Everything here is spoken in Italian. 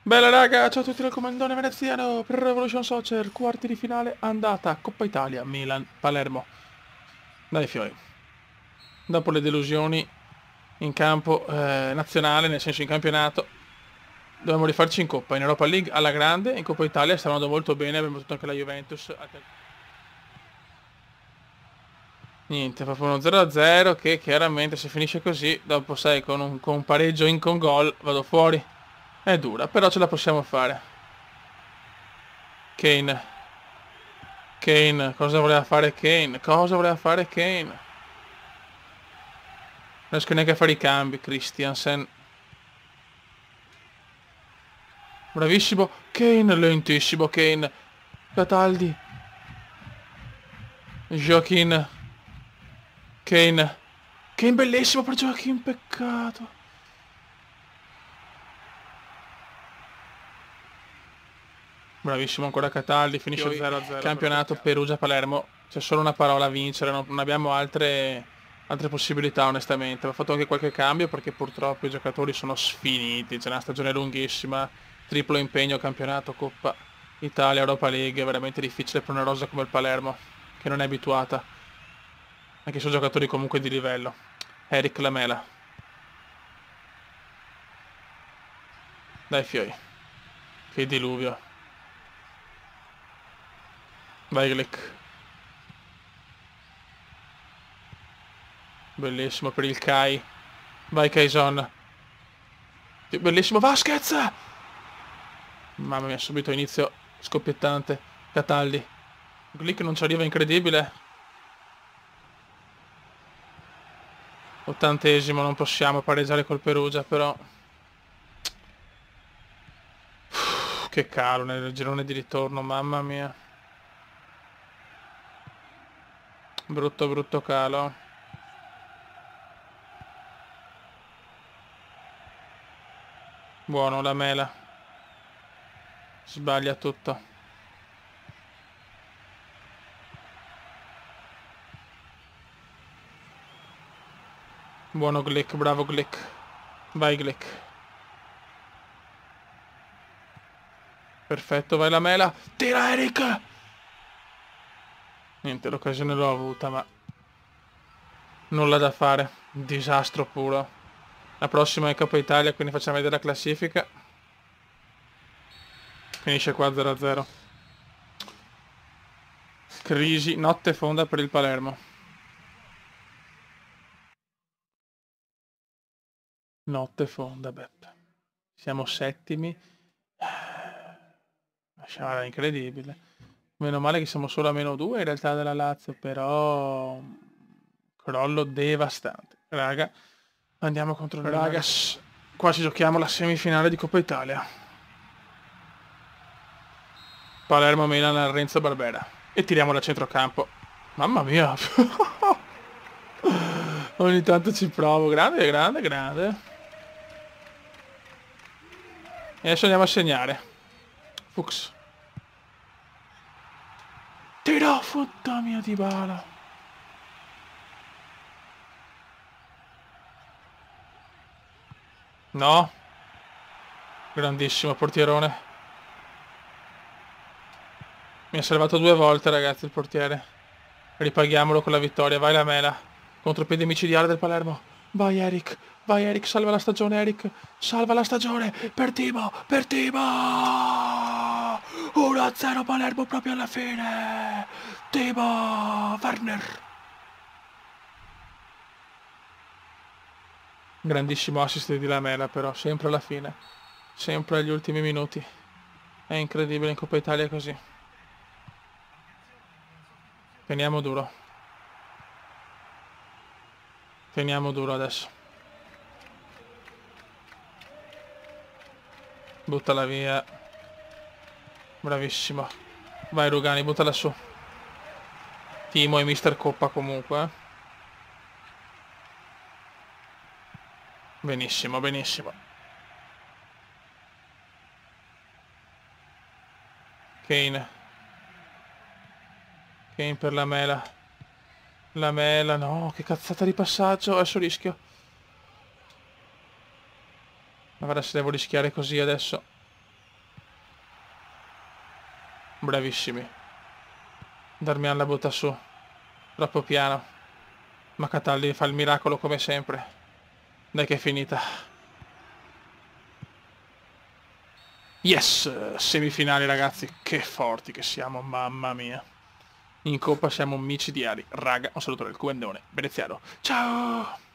Bella raga, ciao a tutti dal comandone veneziano per Revolution Soccer, quarti di finale andata, Coppa Italia, Milan, Palermo. Dai fiori, dopo le delusioni in campo nazionale, nel senso in campionato, dobbiamo rifarci in Coppa, in Europa League alla grande, in Coppa Italia sta andando molto bene, abbiamo battuto anche la Juventus. Niente, proprio uno 0-0 che chiaramente se finisce così, dopo sai con un pareggio in con gol vado fuori. È dura, però ce la possiamo fare. Kane. Kane, cosa voleva fare Kane? Cosa voleva fare Kane? Non riesco neanche a fare i cambi, Christiansen. Bravissimo, Kane, lentissimo Kane. Cataldi. Joaquin. Kane. Kane bellissimo per Joaquin, peccato. Bravissimo ancora Cataldi, finisce 0-0. Campionato Perugia-Palermo. C'è solo una parola, vincere, non abbiamo altre possibilità onestamente. Va fatto anche qualche cambio perché purtroppo i giocatori sono sfiniti, c'è una stagione lunghissima, triplo impegno, campionato, Coppa Italia, Europa League, è veramente difficile per una rosa come il Palermo, che non è abituata. Anche su giocatori comunque di livello. Eric Lamela. Dai fioi. Che diluvio. Vai Glick. Bellissimo per il Kai. Vai Kaison. Bellissimo Vasquez! Mamma mia, subito inizio scoppiettante. Cataldi. Glick non ci arriva, incredibile. 80esimo, non possiamo pareggiare col Perugia, però. Che calo nel girone di ritorno, mamma mia. Brutto, brutto calo. Buono, la mela. Sbaglia tutto. Buono Glick, bravo Glick. Vai Glick. Perfetto, vai la mela. Tira Eric! Niente, l'occasione l'ho avuta, ma nulla da fare. Disastro puro. La prossima è Coppa Italia, quindi facciamo vedere la classifica. Finisce qua 0-0. Crisi, notte fonda per il Palermo. Notte fonda, Beppe. Siamo settimi. Guarda, incredibile. Meno male che siamo solo a -2 in realtà della Lazio, però crollo devastante. Raga, andiamo contro il Ragas. Qua ci giochiamo la semifinale di Coppa Italia. Palermo Milan al Renzo Barbera. E tiriamo da centrocampo. Mamma mia. Ogni tanto ci provo. Grande, grande, grande. E adesso andiamo a segnare. Fuchs. Tiro, fotta mia di bala. No. Grandissimo portierone. Mi ha salvato 2 volte ragazzi il portiere. Ripaghiamolo con la vittoria. Vai la mela. Contropiede micidiale del Palermo. Vai Eric. Vai Eric. Salva la stagione Eric. Salva la stagione. Per Timo. Per Timo. 1-0 Palermo proprio alla fine. Timo Werner. Grandissimo assist di Lamela però. Sempre alla fine. Sempre agli ultimi minuti. È incredibile in Coppa Italia così. Teniamo duro. Teniamo duro adesso. Buttala via. Bravissimo. Vai Rugani, buttala su. Timo e Mister Coppa comunque. Benissimo, benissimo. Kane. Kane per la mela. La mela, no, che cazzata di passaggio. Adesso rischio. Ma guarda se devo rischiare così adesso. Bravissimi. Darmian la butta su. Troppo piano. Ma Cataldi fa il miracolo come sempre. Dai che è finita. Yes! Semifinali ragazzi. Che forti che siamo, mamma mia. In coppa siamo micidiali. Raga, un saluto dal Cubendone veneziano. Ciao!